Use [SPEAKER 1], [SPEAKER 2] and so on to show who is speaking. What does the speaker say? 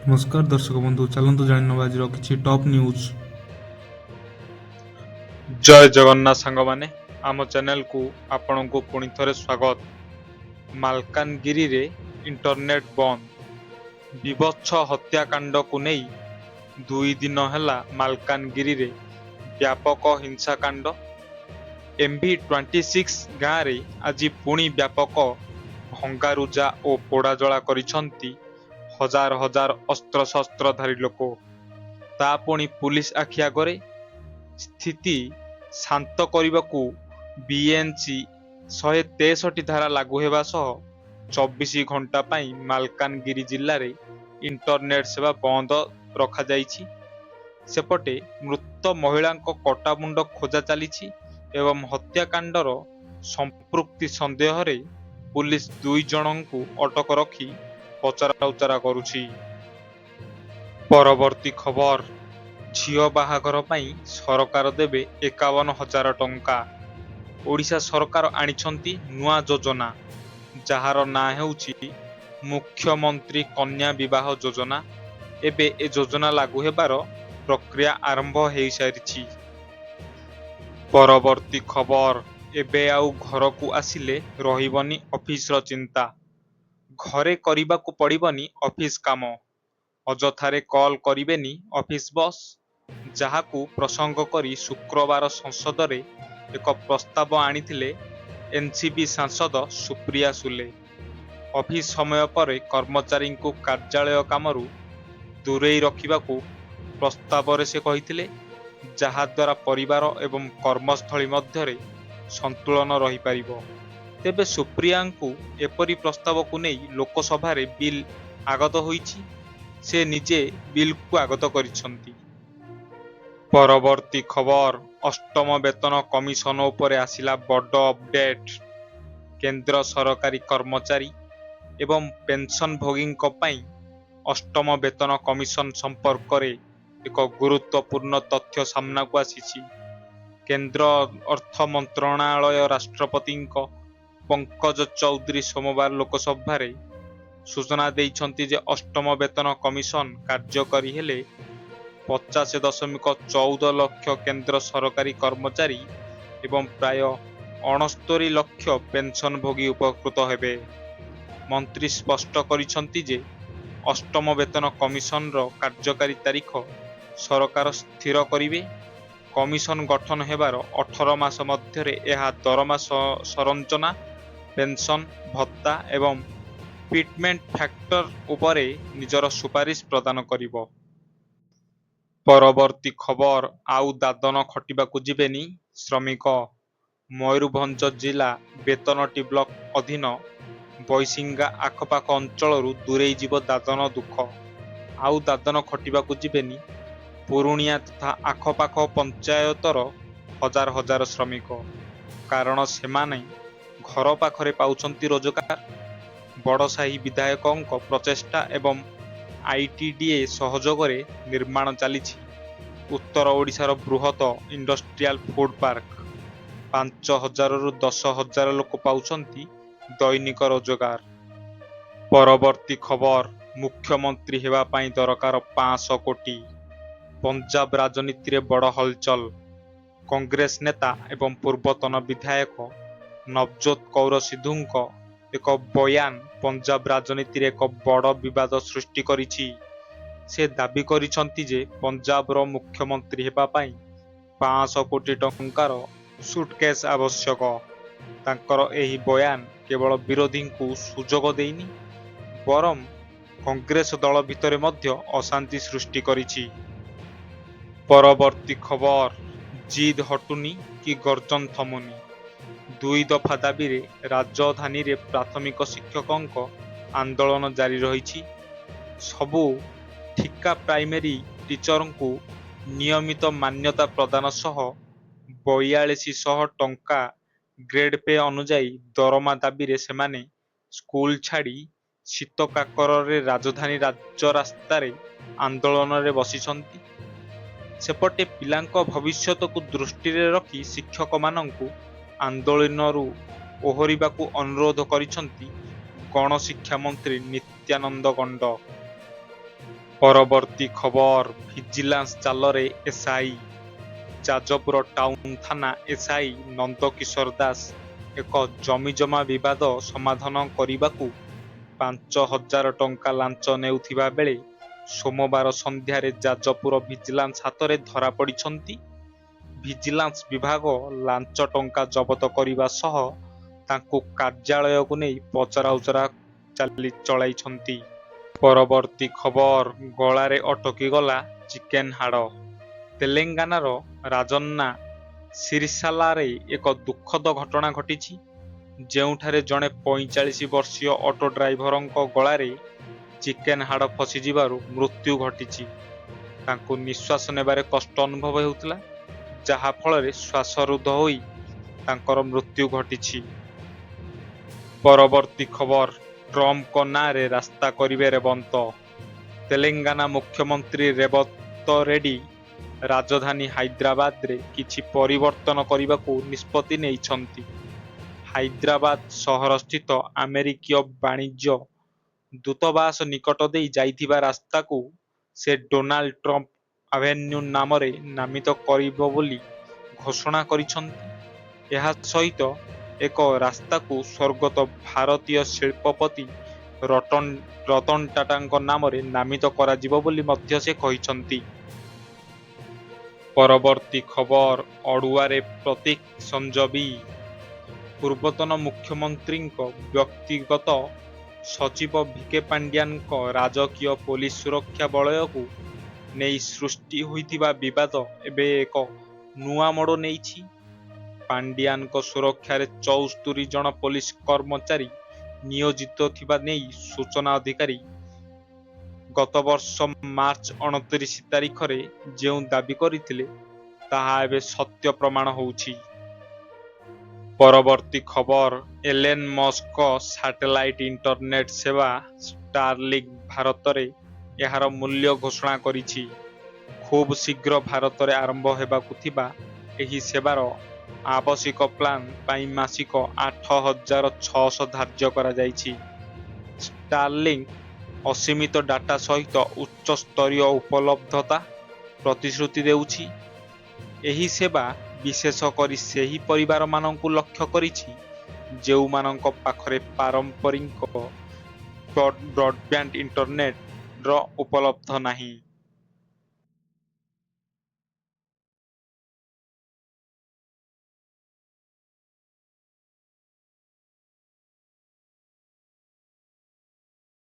[SPEAKER 1] ନମସ୍କାର ଦର୍ଶକ ବନ୍ଧୁ, ଚାଲନ୍ତୁ ଜାଣିନେବା ଆଜିର କିଛି ଟପ୍ ନ୍ୟୁଜ୍।
[SPEAKER 2] ଜୟ ଜଗନ୍ନାଥ ସାଙ୍ଗମାନେ, ଆମ ଚ୍ୟାନେଲକୁ ଆପଣଙ୍କୁ ପୁଣି ଥରେ ସ୍ୱାଗତ। ମାଲକାନଗିରିରେ ଇଣ୍ଟରନେଟ୍ ବନ୍ଦ। ବିଭତ୍ସ ହତ୍ୟାକାଣ୍ଡକୁ ନେଇ 2 ଦିନ ହେଲା ମାଲକାନଗିରିରେ ବ୍ୟାପକ ହିଂସାକାଣ୍ଡ। MV26 ଗାଁରେ ଆଜି ପୁଣି ବ୍ୟାପକ ଭଙ୍ଗାରୁଜା ଓ ପୋଡ଼ାଜଳା କରିଛନ୍ତି ହଜାର ହଜାର ଅସ୍ତ୍ରଶସ୍ତ୍ରଧାରୀ ଲୋକ। ତା ପୁଣି ପୁଲିସ ଆଖି ଆଗରେ। ସ୍ଥିତି ଶାନ୍ତ କରିବାକୁ BNC 163 ଧାରା ଲାଗୁ ହେବା ସହ 24 ଘଣ୍ଟା ପାଇଁ ମାଲକାନଗିରି ଜିଲ୍ଲାରେ ଇଣ୍ଟରନେଟ୍ ସେବା ବନ୍ଦ ରଖାଯାଇଛି। ସେପଟେ ମୃତ ମହିଳାଙ୍କ କଟାମୁଣ୍ଡ ଖୋଜା ଚାଲିଛି ଏବଂ ହତ୍ୟାକାଣ୍ଡର ସମ୍ପୃକ୍ତି ସନ୍ଦେହରେ ପୁଲିସ 2 ଜଣଙ୍କୁ ଅଟକ ରଖି ପଚରାଉଚରା କରୁଛି। ପରବର୍ତ୍ତୀ ଖବର, ଝିଅ ବାହାଘର ପାଇଁ ସରକାର ଦେବେ 51,000 ଟଙ୍କା। ଓଡ଼ିଶା ସରକାର ଆଣିଛନ୍ତି ନୂଆ ଯୋଜନା, ଯାହାର ନାଁ ହେଉଛି ମୁଖ୍ୟମନ୍ତ୍ରୀ କନ୍ୟା ବିବାହ ଯୋଜନା। ଏବେ ଏ ଯୋଜନା ଲାଗୁ ହେବାର ପ୍ରକ୍ରିୟା ଆରମ୍ଭ ହୋଇସାରିଛି। ପରବର୍ତ୍ତୀ ଖବର, ଏବେ ଆଉ ଘରକୁ ଆସିଲେ ରହିବନି ଅଫିସର ଚିନ୍ତା। ଘରେ କରିବାକୁ ପଡ଼ିବନି ଅଫିସ କାମ। ଅଯଥାରେ କଲ୍ କରିବେନି ଅଫିସ ବସ୍। ଯାହାକୁ ପ୍ରସଙ୍ଗ କରି ଶୁକ୍ରବାର ସଂସଦରେ ଏକ ପ୍ରସ୍ତାବ ଆଣିଥିଲେ NCP ସାଂସଦ ସୁପ୍ରିୟା ସୁଲେ। ଅଫିସ ସମୟ ପରେ କର୍ମଚାରୀଙ୍କୁ କାର୍ଯ୍ୟାଳୟ କାମରୁ ଦୂରେଇ ରଖିବାକୁ ପ୍ରସ୍ତାବରେ ସେ କହିଥିଲେ, ଯାହାଦ୍ୱାରା ପରିବାର ଏବଂ କର୍ମସ୍ଥଳୀ ମଧ୍ୟରେ ସନ୍ତୁଳନ ରହିପାରିବ। ତେବେ ସୁପ୍ରିୟାଙ୍କୁ ଏପରି ପ୍ରସ୍ତାବକୁ ନେଇ ଲୋକସଭାରେ ବିଲ୍ ଆଗତ ହୋଇଛି। ସେ ନିଜେ ବିଲ୍କୁ ଆଗତ କରିଛନ୍ତି। ପରବର୍ତ୍ତୀ ଖବର, ଅଷ୍ଟମ ବେତନ କମିଶନ ଉପରେ ଆସିଲା ବଡ଼ ଅପଡେଟ୍। କେନ୍ଦ୍ର ସରକାରୀ କର୍ମଚାରୀ ଏବଂ ପେନ୍ସନଭୋଗୀଙ୍କ ପାଇଁ ଅଷ୍ଟମ ବେତନ କମିଶନ ସମ୍ପର୍କରେ ଏକ ଗୁରୁତ୍ୱପୂର୍ଣ୍ଣ ତଥ୍ୟ ସାମ୍ନାକୁ ଆସିଛି। କେନ୍ଦ୍ର ଅର୍ଥ ମନ୍ତ୍ରଣାଳୟ ରାଷ୍ଟ୍ରପତିଙ୍କ ପଙ୍କଜ ଚୌଧୁରୀ ସୋମବାର ଲୋକସଭାରେ ସୂଚନା ଦେଇଛନ୍ତି ଯେ ଅଷ୍ଟମ ବେତନ କମିଶନ କାର୍ଯ୍ୟକାରୀ ହେଲେ 50.14 ଲକ୍ଷ କେନ୍ଦ୍ର ସରକାରୀ କର୍ମଚାରୀ ଏବଂ ପ୍ରାୟ 69 ଲକ୍ଷ ପେନ୍ସନଭୋଗୀ ଉପକୃତ ହେବେ। ମନ୍ତ୍ରୀ ସ୍ପଷ୍ଟ କରିଛନ୍ତି ଯେ ଅଷ୍ଟମ ବେତନ କମିଶନର କାର୍ଯ୍ୟକାରୀ ତାରିଖ ସରକାର ସ୍ଥିର କରିବେ। କମିଶନ ଗଠନ ହେବାର 18 ମାସ ମଧ୍ୟରେ ଏହା ଦରମା ସଂରଚନା, ପେନ୍ସନ, ଭତ୍ତା ଏବଂ ଫିଟମେଣ୍ଟ ଫ୍ୟାକ୍ଟର ଉପରେ ନିଜର ସୁପାରିଶ ପ୍ରଦାନ କରିବ। ପରବର୍ତ୍ତୀ ଖବର, ଆଉ ଦାଦନ ଖଟିବାକୁ ଯିବେନି ଶ୍ରମିକ। ମୟୂରଭଞ୍ଜ ଜିଲ୍ଲା ବେତନଟୀ ବ୍ଲକ ଅଧୀନ ବୈଶିଙ୍ଗା ଆଖପାଖ ଅଞ୍ଚଳରୁ ଦୂରେଇ ଯିବ ଦାଦନ ଦୁଃଖ। ଆଉ ଦାଦନ ଖଟିବାକୁ ଯିବେନି ପୁରୁଣିଆ ତଥା ଆଖପାଖ ପଞ୍ଚାୟତର ହଜାର ହଜାର ଶ୍ରମିକ। କାରଣ ସେମାନେ ଘର ପାଖରେ ପାଉଛନ୍ତି ରୋଜଗାର। ବଡ଼ସାହି ବିଧାୟକଙ୍କ ପ୍ରଚେଷ୍ଟା ଏବଂ ITDA ସହଯୋଗରେ ନିର୍ମାଣ ଚାଲିଛି ଉତ୍ତର ଓଡ଼ିଶାର ବୃହତ ଇଣ୍ଡଷ୍ଟ୍ରିଆଲ ଫୁଡ୍ ପାର୍କ। 5,000ରୁ 10,000 ଲୋକ ପାଉଛନ୍ତି ଦୈନିକ ରୋଜଗାର। ପରବର୍ତ୍ତୀ ଖବର, ମୁଖ୍ୟମନ୍ତ୍ରୀ ହେବା ପାଇଁ ଦରକାର 500 କୋଟି। ପଞ୍ଜାବ ରାଜନୀତିରେ ବଡ଼ ହଲଚଲ। କଂଗ୍ରେସ ନେତା ଏବଂ ପୂର୍ବତନ ବିଧାୟକ ନବଜୋତ କୌର ସିଦ୍ଧୁଙ୍କ ଏକ ବୟାନ ପଞ୍ଜାବ ରାଜନୀତିରେ ଏକ ବଡ଼ ବିବାଦ ସୃଷ୍ଟି କରିଛି। ସେ ଦାବି କରିଛନ୍ତି ଯେ ପଞ୍ଜାବର ମୁଖ୍ୟମନ୍ତ୍ରୀ ହେବା ପାଇଁ 500 କୋଟି ଟଙ୍କାର ସୁଟକେସ୍ ଆବଶ୍ୟକ। ତାଙ୍କର ଏହି ବୟାନ କେବଳ ବିରୋଧୀଙ୍କୁ ସୁଯୋଗ ଦେଇନି, ବରଂ କଂଗ୍ରେସ ଦଳ ଭିତରେ ମଧ୍ୟ ଅଶାନ୍ତି ସୃଷ୍ଟି କରିଛି। ପରବର୍ତ୍ତୀ ଖବର, ଜିଦ୍ ହଟୁନି କି ଗର୍ଜନ ଥମୁନି। 2 ଦଫା ଦାବିରେ ରାଜଧାନୀରେ ପ୍ରାଥମିକ ଶିକ୍ଷକଙ୍କ ଆନ୍ଦୋଳନ ଜାରି ରହିଛି। ସବୁ ଠିକା ପ୍ରାଇମେରୀ ଟିଚରଙ୍କୁ ନିୟମିତ ମାନ୍ୟତା ପ୍ରଦାନ ସହ 4200 ଟଙ୍କା ଗ୍ରେଡ୍ ପେ ଅନୁଯାୟୀ ଦରମା ଦାବିରେ ସେମାନେ ସ୍କୁଲ ଛାଡ଼ି ଶୀତକାକରରେ ରାଜଧାନୀ ରାଜରାସ୍ତାରେ ଆନ୍ଦୋଳନରେ ବସିଛନ୍ତି। ସେପଟେ ପିଲାଙ୍କ ଭବିଷ୍ୟତକୁ ଦୃଷ୍ଟିରେ ରଖି ଶିକ୍ଷକମାନଙ୍କୁ ଆନ୍ଦୋଳନରୁ ଓହରିବାକୁ ଅନୁରୋଧ କରିଛନ୍ତି ଗଣଶିକ୍ଷା ମନ୍ତ୍ରୀ ନିତ୍ୟାନନ୍ଦ ଗଣ୍ଡ। ପରବର୍ତ୍ତୀ ଖବର ଭିଜିଲାନ୍ସ ଜାଲରେ ଏସ୍ଆଇ ଯାଜପୁର ଟାଉନ ଥାନା ଏସ୍ଆଇ ନନ୍ଦକିଶୋର ଦାସ ଏକ ଜମିଜମା ବିବାଦ ସମାଧାନ କରିବାକୁ 5,000 ଟଙ୍କା ଲାଞ୍ଚ ନେଉଥିବା ବେଳେ ସୋମବାର ସନ୍ଧ୍ୟାରେ ଯାଜପୁର ଭିଜିଲାନ୍ସ ହାତରେ ଧରାପଡ଼ିଛନ୍ତି। ଭିଜିଲାନ୍ସ ବିଭାଗ ଲାଞ୍ଚ ଟଙ୍କା ଜବତ କରିବା ସହ ତାଙ୍କୁ କାର୍ଯ୍ୟାଳୟକୁ ନେଇ ପଚରାଉଚରା ଚଳାଇଛନ୍ତି। ପରବର୍ତ୍ତୀ ଖବର ଗଳାରେ ଅଟକିଗଲା ଚିକେନ ହାଡ଼। ତେଲେଙ୍ଗାନାର ରାଜନ୍ନା ସିରିସାଲାରେ ଏକ ଦୁଃଖଦ ଘଟଣା ଘଟିଛି, ଯେଉଁଠାରେ ଜଣେ 45 ବର୍ଷୀୟ ଅଟୋ ଡ୍ରାଇଭରଙ୍କ ଗଳାରେ ଚିକେନ ହାଡ଼ ଫସିଯିବାରୁ ମୃତ୍ୟୁ ଘଟିଛି। ତାଙ୍କୁ ନିଶ୍ୱାସ ନେବାରେ କଷ୍ଟ ଅନୁଭବ ହେଉଥିଲା, ଯାହା ଫଳରେ ଶ୍ୱାସରୁଦ୍ଧ ହୋଇ ତାଙ୍କର ମୃତ୍ୟୁ ଘଟିଛି। ପରବର୍ତ୍ତୀ ଖବର ଟ୍ରମ୍ପଙ୍କ ନାଁରେ ରାସ୍ତା କରିବେ ରେବନ୍ତ। ତେଲେଙ୍ଗାନା ମୁଖ୍ୟମନ୍ତ୍ରୀ ରେବନ୍ତ ରେଡ୍ଡି ରାଜଧାନୀ ହାଇଦ୍ରାବାଦରେ କିଛି ପରିବର୍ତ୍ତନ କରିବାକୁ ନିଷ୍ପତ୍ତି ନେଇଛନ୍ତି। ହାଇଦ୍ରାବାଦ ସହରସ୍ଥିତ ଆମେରିକୀୟ ବାଣିଜ୍ୟ ଦୂତାବାସ ନିକଟ ଦେଇ ଯାଇଥିବା ରାସ୍ତାକୁ ସେ ଡୋନାଲ୍ଡ ଟ୍ରମ୍ପ ଆଭେନ୍ୟୁ ନାମରେ ନାମିତ କରିବ ବୋଲି ଘୋଷଣା କରିଛନ୍ତି। ଏହା ସହିତ ଏକ ରାସ୍ତାକୁ ସ୍ୱର୍ଗତ ଭାରତୀୟ ଶିଳ୍ପପତି ରତନ ଟାଟାଙ୍କ ନାମରେ ନାମିତ କରାଯିବ ବୋଲି ମଧ୍ୟ ସେ କହିଛନ୍ତି। ପରବର୍ତ୍ତୀ ଖବର ଅଡୁଆରେ ପ୍ରତୀକ ସଞ୍ଜବୀ। ପୂର୍ବତନ ମୁଖ୍ୟମନ୍ତ୍ରୀଙ୍କ ବ୍ୟକ୍ତିଗତ ସଚିବ ଭିକେ ପାଣ୍ଡିଆନଙ୍କ ରାଜକୀୟ ପୋଲିସ ସୁରକ୍ଷା ବଳୟକୁ ନେଇ ସୃଷ୍ଟି ହୋଇଥିବା ବିବାଦ ଏବେ ଏକ ନୂଆ ମୋଡ଼ ନେଇଛି। ପାଣ୍ଡିଆନଙ୍କ ସୁରକ୍ଷାରେ 74 ଜଣ ପୋଲିସ କର୍ମଚାରୀ ନିୟୋଜିତ ଥିବା ନେଇ ସୂଚନା ଅଧିକାରୀ ଗତ ବର୍ଷ ମାର୍ଚ୍ଚ 29 ତାରିଖରେ ଯେଉଁ ଦାବି କରିଥିଲେ, ତାହା ଏବେ ସତ୍ୟ ପ୍ରମାଣ ହେଉଛି। ପରବର୍ତ୍ତୀ ଖବର ଏଲେନ ମସ୍କଙ୍କ ସାଟେଲାଇଟ ଇଣ୍ଟରନେଟ ସେବା ଷ୍ଟାରଲିଙ୍କ ଭାରତରେ ଏହାର ମୂଲ୍ୟ ଘୋଷଣା କରିଛି। ଖୁବ୍ ଶୀଘ୍ର ଭାରତରେ ଆରମ୍ଭ ହେବାକୁ ଥିବା ଏହି ସେବାର ଆବଶ୍ୟକ ପ୍ଲାନ ପାଇଁ ମାସିକ 8,600 ଧାର୍ଯ୍ୟ କରାଯାଇଛି। ଷ୍ଟାରଲିଙ୍କ ଅସୀମିତ ଡାଟା ସହିତ ଉଚ୍ଚ ସ୍ତରୀୟ ଉପଲବ୍ଧତା ପ୍ରତିଶ୍ରୁତି ଦେଉଛି। ଏହି ସେବା ବିଶେଷ କରି ସେହି ପରିବାରମାନଙ୍କୁ ଲକ୍ଷ୍ୟ କରିଛି ଯେଉଁମାନଙ୍କ ପାଖରେ ପାରମ୍ପରିକ ବ୍ରଡବ୍ୟାଣ୍ଡ ଇଣ୍ଟରନେଟର ଉପଲବ୍ଧ ନାହିଁ।